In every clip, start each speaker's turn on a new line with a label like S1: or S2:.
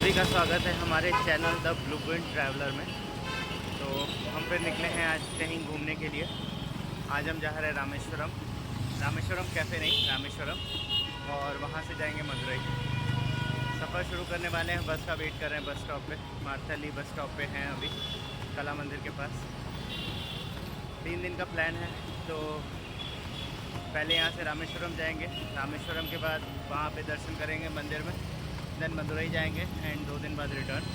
S1: सभी का स्वागत है हमारे चैनल द ब्लूप्रिंट ट्रैवलर में। तो हम फिर निकले हैं आज कहीं घूमने के लिए। आज हम जा रहे हैं रामेश्वरम कैफ़े नहीं, रामेश्वरम, और वहाँ से जाएंगे मदुरई। सफ़र शुरू करने वाले हैं, बस का वेट कर रहे हैं बस स्टॉप पे। मार्थली बस स्टॉप पे हैं अभी, कला मंदिर के पास। 3 दिन का प्लान है, तो पहले यहाँ से रामेश्वरम जाएंगे। रामेश्वरम के बाद वहाँ पे दर्शन करेंगे मंदिर में, देन मदुरई जाएंगे एंड 2 दिन बाद रिटर्न।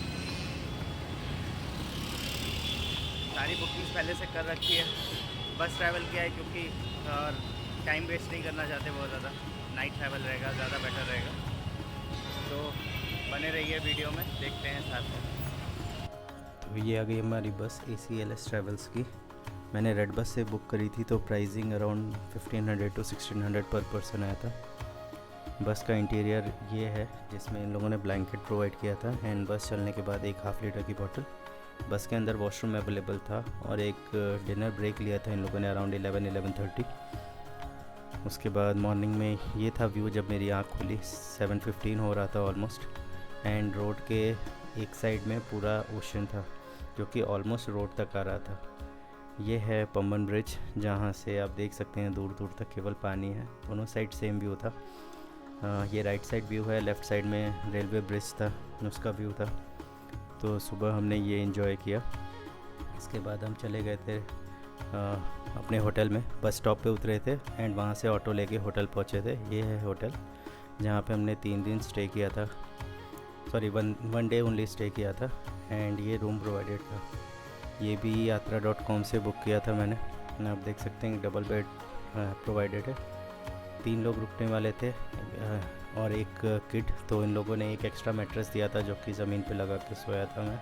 S1: सारी बुकिंग्स पहले से कर रखी है। बस ट्रैवल किया है क्योंकि टाइम वेस्ट नहीं करना चाहते बहुत ज़्यादा। नाइट ट्रैवल रहेगा, ज़्यादा बेटर रहेगा। तो बने रहिए वीडियो में, देखते हैं साथ में।
S2: तो ये आ गई हमारी बस ACLS ट्रैवल्स की। मैंने रेड बस से बुक करी थी, तो प्राइसिंग अराउंड 1500 to 1600 पर पर्सन आया था। बस का इंटीरियर ये है, जिसमें इन लोगों ने ब्लैंकेट प्रोवाइड किया था एंड बस चलने के बाद एक हाफ़ लीटर की बोतल। बस के अंदर वॉशरूम अवेलेबल था और एक डिनर ब्रेक लिया था इन लोगों ने अराउंड 11-11:30। उसके बाद मॉर्निंग में ये था व्यू जब मेरी आँख खुली। 7:15 हो रहा था ऑलमोस्ट, एंड रोड के एक साइड में पूरा ओशन था जो कि ऑलमोस्ट रोड तक आ रहा था। ये है पंबन ब्रिज, जहाँ से आप देख सकते हैं दूर दूर तक केवल पानी है। दोनों साइड सेम व्यू था। ये राइट साइड व्यू है, लेफ़्ट साइड में रेलवे ब्रिज था, उसका व्यू था। तो सुबह हमने ये एंजॉय किया। इसके बाद हम चले गए थे अपने होटल में। बस स्टॉप पे उतरे थे एंड वहाँ से ऑटो लेके होटल पहुँचे थे। ये है होटल जहाँ पे हमने 3 दिन स्टे किया था, sorry one day only stay किया था। एंड ये रूम प्रोवाइडेड था। ये भी yatra.com से बुक किया था मैंने। आप देख सकते हैं डबल बेड प्रोवाइडेड है। 3 लोग रुकने वाले थे और एक किड, तो इन लोगों ने एक एक्स्ट्रा मैट्रेस दिया था जो कि ज़मीन पे लगा के सोया था मैं।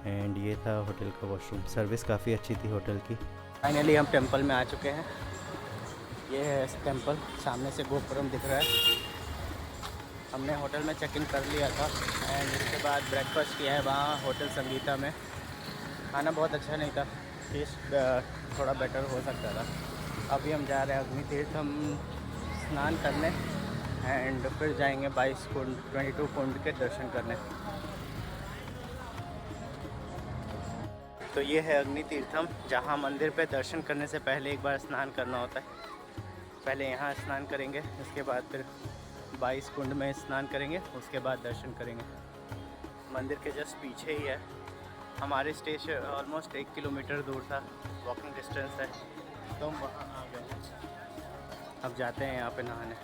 S2: एंड ये था होटल का वॉशरूम। सर्विस काफ़ी अच्छी थी होटल की।
S1: फाइनली हम टेंपल में आ चुके हैं। ये है टेंपल, सामने से गोपुरम दिख रहा है। हमने होटल में चेक इन कर लिया था एंड उसके बाद ब्रेकफास्ट किया है वहाँ होटल संगीता में। खाना बहुत अच्छा नहीं था, टेस्ट थोड़ा बेटर हो सकता था। अभी हम जा रहे हैं अग्नि तीर्थ हम स्नान करने एंड फिर जाएंगे 22 कुंड 22 कुंड के दर्शन करने। तो ये है अग्नि तीर्थम, जहाँ मंदिर पे दर्शन करने से पहले एक बार स्नान करना होता है। पहले यहाँ स्नान करेंगे, उसके बाद फिर 22 कुंड में स्नान करेंगे, उसके बाद दर्शन करेंगे। मंदिर के जस्ट पीछे ही है। हमारे स्टेशन ऑलमोस्ट 1 किलोमीटर दूर था, वॉकिंग डिस्टेंस है, तो हम वहाँ आ गए। अब जाते हैं यहाँ पे नहाने।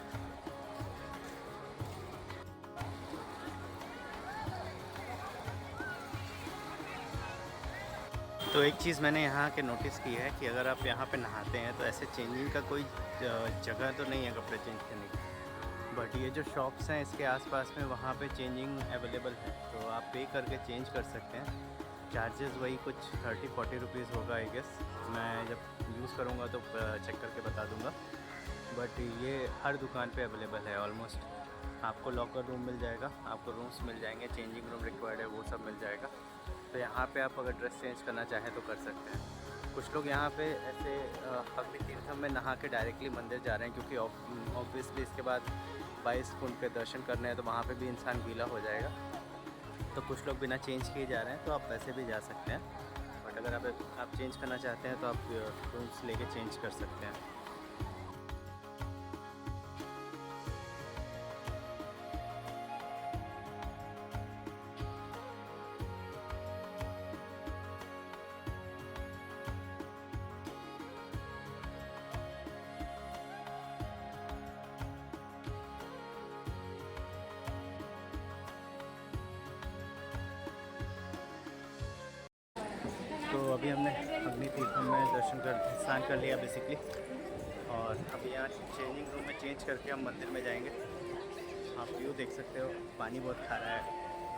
S1: तो एक चीज़ मैंने यहाँ के नोटिस की है कि अगर आप यहाँ पे नहाते हैं तो ऐसे चेंजिंग का कोई जगह तो नहीं है कपड़े चेंज करने की, बट ये जो शॉप्स हैं इसके आसपास में वहाँ पे चेंजिंग अवेलेबल है, तो आप पे करके चेंज कर सकते हैं। चार्जेस वही कुछ 30-40 रुपीज़ होगा आई गेस। मैं जब यूज़ करूँगा तो चेक करके बता दूँगा, बट ये हर दुकान पे अवेलेबल है ऑलमोस्ट। आपको लॉकर रूम मिल जाएगा, आपको रूम्स मिल जाएंगे, चेंजिंग रूम रिक्वायर्ड है वो सब मिल जाएगा। तो यहाँ पे आप अगर ड्रेस चेंज करना चाहें तो कर सकते हैं। कुछ लोग यहाँ पे ऐसे अग्नि तीर्थम में नहा के डायरेक्टली मंदिर जा रहे हैं, क्योंकि ऑब्वियसली इसके बाद 22 कुंड के दर्शन करने हैं, तो वहाँ पे भी इंसान गीला हो जाएगा। तो कुछ लोग बिना चेंज किए जा रहे हैं, तो आप वैसे भी जा सकते हैं, बट अगर आप चेंज करना चाहते हैं तो आप रूम्स लेके चेंज कर सकते हैं। तो अभी हमने अग्नि तीर्थम में स्नान कर लिया बेसिकली, और अभी यहाँ चेंजिंग रूम में चेंज करके हम मंदिर में जाएंगे। आप व्यू देख सकते हो, पानी बहुत खारा है,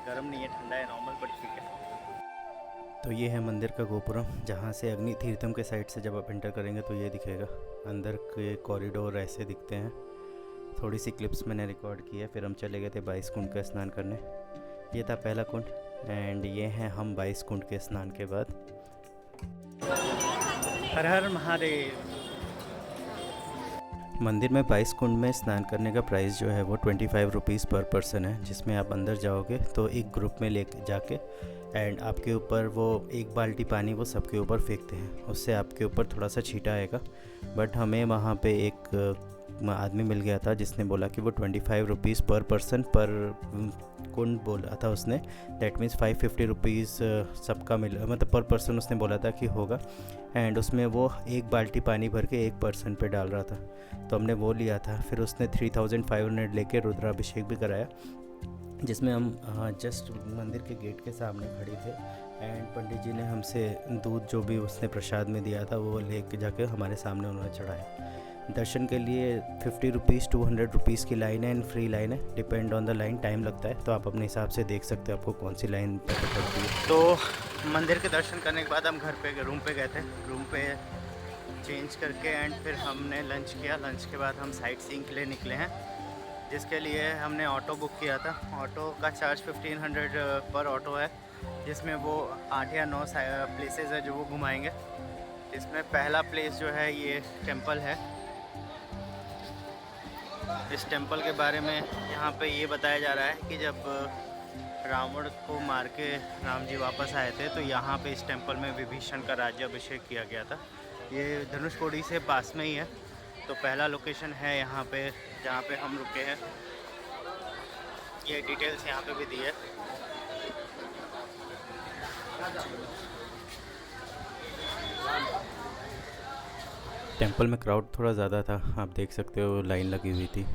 S1: गर्म नहीं है, ठंडा है, नॉर्मल, बट ठीक है।
S2: तो ये है मंदिर का गोपुरम, जहाँ से अग्नि तीर्थम के साइड से जब आप एंटर करेंगे तो ये दिखेगा। अंदर के कॉरिडोर ऐसे दिखते हैं। थोड़ी सी क्लिप्स मैंने रिकॉर्ड की है। फिर हम चले गए थे 22 कुंड का स्नान करने। ये था पहला कुंड एंड ये हैं हम 22 कुंड के स्नान के बाद।
S1: हर हर महादेव।
S2: मंदिर में 22 कुंड में स्नान करने का प्राइस जो है वो 25 रुपीज़ पर पर्सन है, जिसमें आप अंदर जाओगे तो एक ग्रुप में ले जाके एंड आपके ऊपर वो एक बाल्टी पानी वो सबके ऊपर फेंकते हैं, उससे आपके ऊपर थोड़ा सा छींटा आएगा। बट हमें वहाँ पे एक आदमी मिल गया था जिसने बोला कि वो 25 रुपीज़ पर पर्सन पर कुंड बोला था उसने, दैट मीन्स 550 रुपीज़ सबका मिल मतलब पर पर्सन उसने बोला था कि होगा। एंड उसमें वो एक बाल्टी पानी भर के एक पर्सन पे डाल रहा था, तो हमने वो लिया था। फिर उसने 3500 लेके रुद्राभिषेक भी कराया, जिसमें हम जस्ट मंदिर के गेट के सामने खड़े थे एंड पंडित जी ने हमसे दूध जो भी उसने प्रसाद में दिया था वो लेके जाके हमारे सामने उन्होंने चढ़ाया। दर्शन के लिए 50 रुपीज़ 200 रुपीज़ की लाइन है एंड फ्री लाइन है, depend on the line, time लगता है, तो आप अपने हिसाब से देख सकते हो आपको कौन सी लाइन पड़ती है।
S1: तो मंदिर के दर्शन करने के बाद हम रूम पे गए थे, रूम पे चेंज करके एंड फिर हमने लंच किया। लंच के बाद हम साइट सीइंग के लिए निकले हैं, जिसके लिए हमने ऑटो बुक किया था। ऑटो का चार्ज 1500 पर ऑटो है, जिसमें वो 8 या 9 प्लेसेस है जो वो घुमाएंगे। इसमें पहला प्लेस जो है ये टेंपल है। इस टेंपल के बारे में यहाँ पे ये बताया जा रहा है कि जब रावण को मार के राम जी वापस आए थे तो यहाँ पे इस टेंपल में विभीषण का राज्याभिषेक किया गया था। ये धनुषकोडी से पास में ही है, तो पहला लोकेशन है यहाँ पे जहाँ पे हम रुके हैं। ये डिटेल्स यहाँ पे भी दी है।
S2: टेंपल में क्राउड थोड़ा ज़्यादा था, आप देख सकते हो लाइन लगी हुई थी,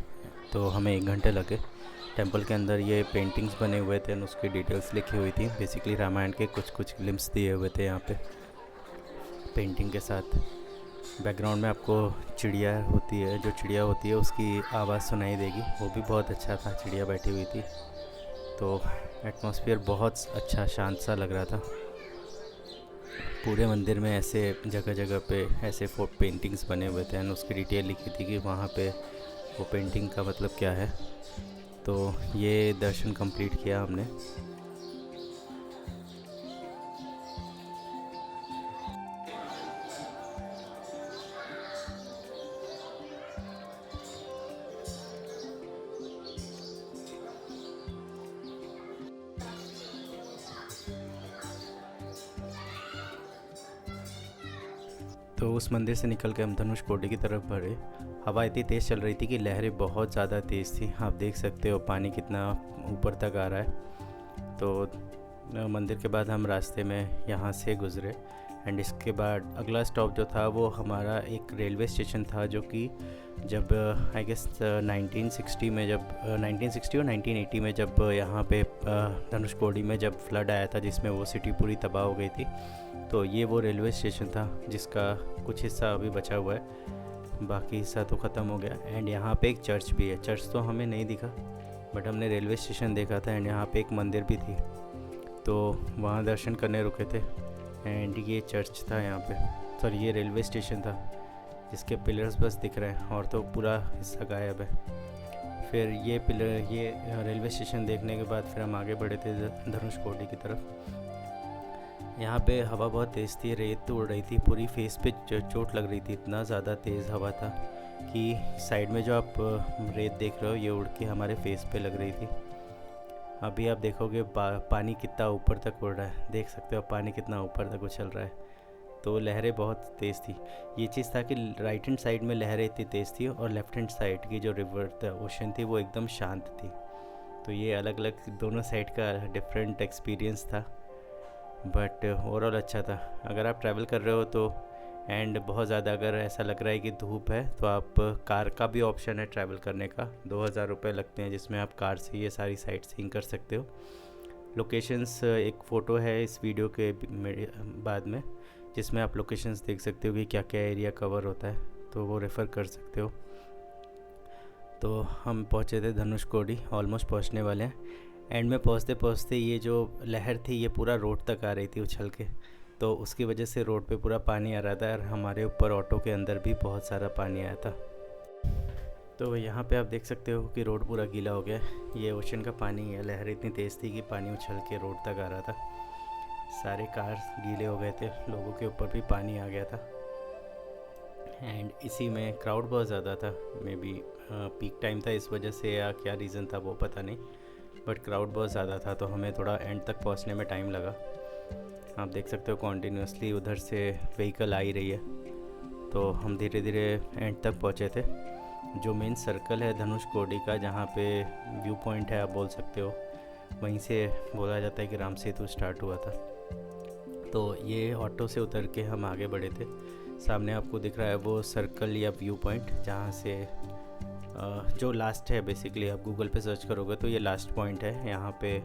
S2: तो हमें 1 घंटे लगे। टेंपल के अंदर ये पेंटिंग्स बने हुए थे और उसकी डिटेल्स लिखी हुई थी, बेसिकली रामायण के कुछ ग्लिम्स दिए हुए थे यहाँ पे पेंटिंग के साथ। बैकग्राउंड में आपको चिड़िया होती है उसकी आवाज़ सुनाई देगी, वो भी बहुत अच्छा था, चिड़िया बैठी हुई थी। तो एटमॉस्फेयर बहुत अच्छा शांत सा लग रहा था। पूरे मंदिर में ऐसे जगह जगह पे ऐसे पेंटिंग्स बने हुए थे एंड उसकी डिटेल लिखी थी कि वहाँ पे वो पेंटिंग का मतलब क्या है। तो ये दर्शन कंप्लीट किया हमने। तो उस मंदिर से निकल के हम धनुषकोडी की तरफ बढ़े। हवा इतनी तेज़ चल रही थी कि लहरें बहुत ज़्यादा तेज़ थी, आप देख सकते हो पानी कितना ऊपर तक आ रहा है। तो मंदिर के बाद हम रास्ते में यहाँ से गुज़रे एंड इसके बाद अगला स्टॉप जो था वो हमारा एक रेलवे स्टेशन था, जो कि जब आई गेस 1960 में जब 1960 और 1980 में जब यहाँ पे धनुषकोडी में जब फ्लड आया था जिसमें वो सिटी पूरी तबाह हो गई थी, तो ये वो रेलवे स्टेशन था जिसका कुछ हिस्सा अभी बचा हुआ है, बाकी हिस्सा तो ख़त्म हो गया। एंड यहाँ पे एक चर्च भी है। चर्च तो हमें नहीं दिखा बट हमने रेलवे स्टेशन देखा था एंड यहाँ पे एक मंदिर भी थी, तो वहाँ दर्शन करने रुके थे। एंड ये चर्च था यहाँ पे, सॉरी ये रेलवे स्टेशन था जिसके पिलर्स बस दिख रहे हैं और तो पूरा हिस्सा गायब है। फिर ये रेलवे स्टेशन देखने के बाद फिर हम आगे बढ़े थे धनुषकोडी की तरफ। यहाँ पे हवा बहुत तेज़ थी, रेत उड़ रही थी, पूरी फेस पे चोट लग रही थी, इतना ज़्यादा तेज़ हवा था कि साइड में जो आप रेत देख रहे हो ये उड़ के हमारे फेस पे लग रही थी। अभी आप देखोगे पानी कितना ऊपर तक उड़ रहा है, देख सकते हो पानी कितना ऊपर तक उछल रहा है, तो लहरें बहुत तेज़ थी। ये चीज़ था कि राइट हैंड साइड में लहरें इतनी तेज़ थी और लेफ़्ट हैंड साइड की जो रिवर था, ओशन थी, वो एकदम शांत थी। तो ये अलग अलग दोनों साइड का डिफरेंट एक्सपीरियंस था, बट ओवरऑल अच्छा था। अगर आप ट्रैवल कर रहे हो तो एंड बहुत ज़्यादा अगर ऐसा लग रहा है कि धूप है तो आप कार का भी ऑप्शन है ट्रैवल करने का, 2000 रुपये लगते हैं जिसमें आप कार से ये सारी साइट सीइंग कर सकते हो। लोकेशंस एक फ़ोटो है इस वीडियो के बाद में जिसमें आप लोकेशंस देख सकते हो कि क्या क्या एरिया कवर होता है, तो वो रेफ़र कर सकते हो। तो हम पहुँचे थे धनुषकोडी, ऑलमोस्ट पहुँचने वाले हैं। एंड में पहुँचते पहुँचते ये जो लहर थी ये पूरा रोड तक आ रही थी उछल के, तो उसकी वजह से रोड पे पूरा पानी आ रहा था और हमारे ऊपर ऑटो के अंदर भी बहुत सारा पानी आया था। तो यहाँ पे आप देख सकते हो कि रोड पूरा गीला हो गया है, ये ओशन का पानी है। लहर इतनी तेज़ थी कि पानी उछल के रोड तक आ रहा था, सारे कार गीले हो गए थे, लोगों के ऊपर भी पानी आ गया था। एंड इसी में क्राउड बहुत ज़्यादा था, मे बी पीक टाइम था इस वजह से या क्या रीज़न था वो पता नहीं, बट क्राउड बहुत ज़्यादा था तो हमें थोड़ा एंड तक पहुंचने में टाइम लगा। आप देख सकते हो कॉन्टीन्यूसली उधर से व्हीकल आ ही रही है, तो हम धीरे धीरे एंड तक पहुँचे थे। जो मेन सर्कल है धनुषकोडी का, जहाँ पे व्यू पॉइंट है आप बोल सकते हो, वहीं से बोला जाता है कि राम सेतु स्टार्ट हुआ था। तो ये ऑटो से उतर के हम आगे बढ़े थे। सामने आपको दिख रहा है वो सर्कल या व्यू पॉइंट, जहाँ से जो लास्ट है, बेसिकली आप गूगल पे सर्च करोगे तो ये लास्ट पॉइंट है। यहाँ पे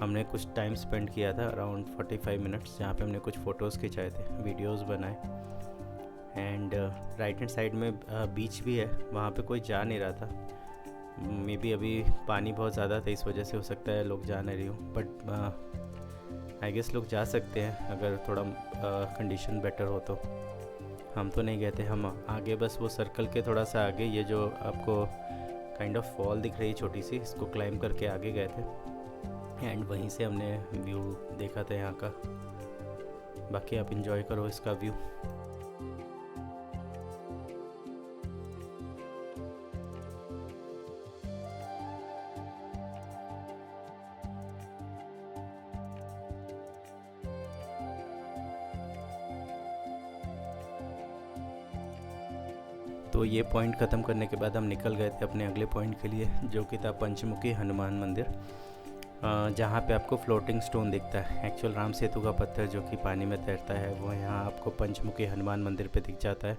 S2: हमने कुछ टाइम स्पेंड किया था, अराउंड 45 मिनट्स, जहाँ पे हमने कुछ फ़ोटोज़ खिंचाए थे, वीडियोस बनाए। एंड राइट हैंड साइड में बीच भी है, वहाँ पे कोई जा नहीं रहा था। मे बी अभी पानी बहुत ज़्यादा था, इस वजह से हो सकता है लोग जा नहीं रही हो, बट आई गेस लोग जा सकते हैं अगर थोड़ा कंडीशन बेटर हो तो। हम तो नहीं गए थे, हम आगे बस वो सर्कल के थोड़ा सा आगे, ये जो आपको काइंड ऑफ फॉल दिख रही है छोटी सी, इसको क्लाइंब करके आगे गए थे एंड वहीं से हमने व्यू देखा था यहाँ का। बाकी आप इंजॉय करो इसका व्यू। तो ये पॉइंट ख़त्म करने के बाद हम निकल गए थे अपने अगले पॉइंट के लिए, जो कि था पंचमुखी हनुमान मंदिर, जहाँ पे आपको फ्लोटिंग स्टोन दिखता है। एक्चुअल राम सेतु का पत्थर जो कि पानी में तैरता है वो यहाँ आपको पंचमुखी हनुमान मंदिर पे दिख जाता है।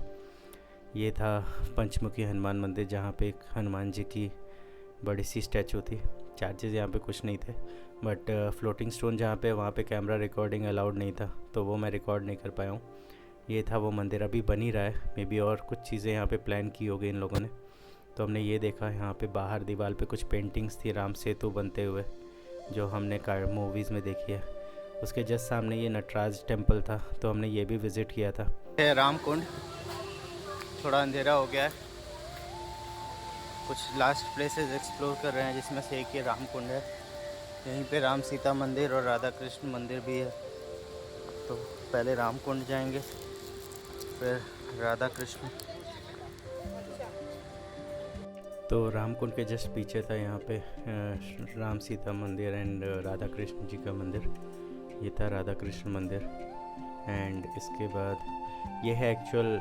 S2: ये था पंचमुखी हनुमान मंदिर, जहाँ पे एक हनुमान जी की बड़ी सी स्टैचू थी। चार्जेस यहाँ पे कुछ नहीं थे, बट फ्लोटिंग स्टोन जहाँ पे, वहाँ पे कैमरा रिकॉर्डिंग अलाउड नहीं था, तो वो मैं रिकॉर्ड नहीं कर पाया हूँ। ये था वो मंदिर, अभी बन ही रहा है, मे बी और कुछ चीज़ें यहाँ पे प्लान की होगी इन लोगों ने। तो हमने ये देखा, यहाँ पे बाहर दीवार पे कुछ पेंटिंग्स थी राम सेतु बनते हुए, जो हमने मूवीज़ में देखी है। उसके जस्ट सामने ये नटराज टेम्पल था, तो हमने ये भी विज़िट किया था।
S1: राम कुंड, थोड़ा अंधेरा हो गया है, कुछ लास्ट प्लेसेस एक्सप्लोर कर रहे हैं, जिसमें से एक ये राम कुंड है। यहीं पे राम सीता मंदिर और राधा कृष्ण मंदिर भी है। तो पहले राम कुंड जाएंगे, फिर राधा कृष्ण।
S2: तो राम कुंड के जस्ट पीछे था यहाँ पे राम सीता मंदिर एंड राधा कृष्ण जी का मंदिर। ये था राधा कृष्ण मंदिर। एंड इसके बाद ये है एक्चुअल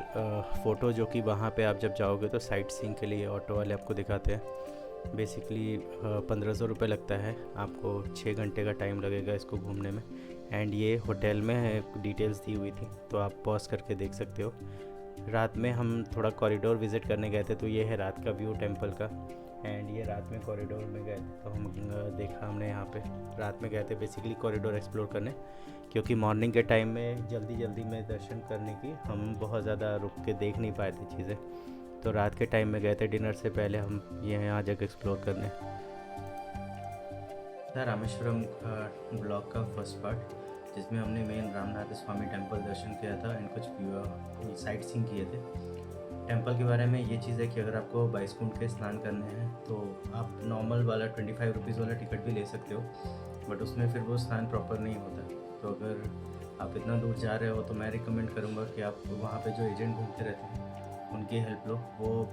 S2: फ़ोटो, जो कि वहाँ पे आप जब जाओगे तो साइट सीइंग के लिए ऑटो वाले आपको दिखाते हैं। बेसिकली 1500 रुपये लगता है, आपको 6 घंटे का टाइम लगेगा इसको घूमने में। एंड ये होटल में डिटेल्स दी हुई थी, तो आप पॉज करके देख सकते हो। रात में हम थोड़ा कॉरिडोर विज़िट करने गए थे, तो ये है रात का व्यू टेंपल का। एंड ये रात में कॉरिडोर में गए थे, तो हम देखा हमने यहाँ पे। रात में गए थे बेसिकली कॉरिडोर एक्सप्लोर करने, क्योंकि मॉर्निंग के टाइम में जल्दी में दर्शन करने की हम बहुत ज़्यादा रुक के देख नहीं पाए थे चीज़ें, तो रात के टाइम में गए थे डिनर से पहले हम ये यहाँ जगह एक्सप्लोर करने। रामेश्वरम ब्लॉग का फर्स्ट पार्ट, जिसमें हमने मेन रामनाथ स्वामी टेंपल दर्शन किया था एंड कुछ साइट सीइंग किए थे। टेंपल के बारे में ये चीज़ है कि अगर आपको 22 कुंड के स्नान करने हैं तो आप नॉर्मल वाला 25 रुपीज़ वाला टिकट भी ले सकते हो, बट उसमें फिर वो स्नान प्रॉपर नहीं होता। तो अगर आप इतना दूर जा रहे हो तो मैं रिकमेंड करूँगा कि आप वहाँ पे जो एजेंट घूमते रहते हैं उनकी हेल्प लो। वो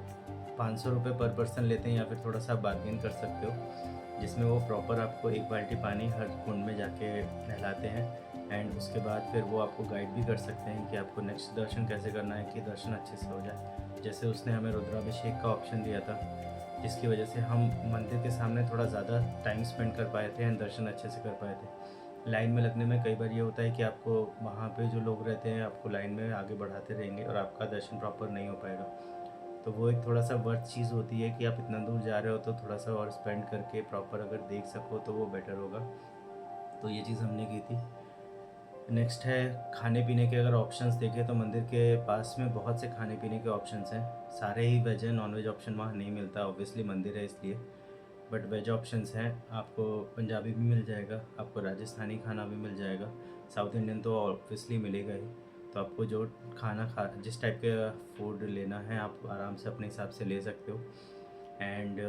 S2: 500 रुपये पर पर्सन लेते हैं, या फिर थोड़ा सा बार्गेन कर सकते हो, जिसमें वो प्रॉपर आपको 1 बाल्टी पानी हर कुंड में जाके नहलाते हैं। एंड उसके बाद फिर वो आपको गाइड भी कर सकते हैं कि आपको नेक्स्ट दर्शन कैसे करना है कि दर्शन अच्छे से हो जाए। जैसे उसने हमें रुद्राभिषेक का ऑप्शन दिया था, जिसकी वजह से हम मंदिर के सामने थोड़ा ज़्यादा टाइम स्पेंड कर पाए थे एंड दर्शन अच्छे से कर पाए थे। लाइन में लगने में कई बार ये होता है कि आपको वहाँ पे जो लोग रहते हैं आपको लाइन में आगे बढ़ाते रहेंगे और आपका दर्शन प्रॉपर नहीं हो पाएगा। तो वो एक थोड़ा सा वर्थ चीज़ होती है कि आप इतना दूर जा रहे हो तो थोड़ा सा और स्पेंड करके प्रॉपर अगर देख सको तो वो बेटर होगा। तो ये चीज़ हमने की थी। नेक्स्ट है खाने पीने के। अगर ऑप्शंस देखें तो मंदिर के पास में बहुत से खाने पीने के ऑप्शंस हैं। सारे ही वेज है, नॉन वेज ऑप्शन वहाँ नहीं मिलता, ऑब्वियसली मंदिर है इसलिए, बट वेज ऑप्शंस हैं। आपको पंजाबी भी मिल जाएगा, आपको राजस्थानी खाना भी मिल जाएगा, साउथ इंडियन तो ऑब्वियसली मिलेगा ही। तो आपको जो खाना जिस टाइप का फूड लेना है आप आराम से अपने हिसाब से ले सकते हो। एंड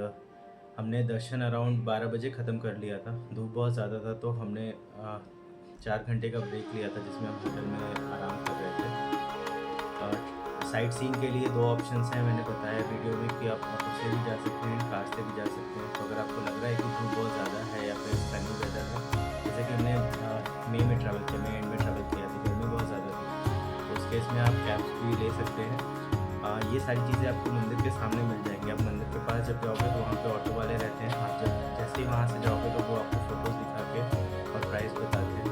S2: हमने दर्शन अराउंड 12 बजे ख़त्म कर लिया था। धूप बहुत ज़्यादा था तो हमने 4 घंटे का ब्रेक लिया था, जिसमें हम होटल में आराम कर रहे थे। और साइट सीइंग के लिए 2 ऑप्शंस हैं, मैंने बताया वीडियो में कि आप ऑटो से भी जा सकते हैं, कार से भी जा सकते हैं। तो अगर आपको लग रहा है कि धूप बहुत ज़्यादा है या फिर सनी वेदर है, जैसे कि हमने मई में ट्रैवल किया, मई एंड में ट्रैवल किया तो गर्मी बहुत ज़्यादा थी, तो उस केस में आप कैब्स भी ले सकते हैं। ये सारी चीज़ें आपको मंदिर के सामने मिल जाएंगी। आप मंदिर के पास जब जाओगे तो वहाँ पे ऑटो वाले रहते हैं। आप जब जैसे ही वहाँ से जाओगे तो वो आपको फ़ोटोज़ दिखा के और प्राइस बता के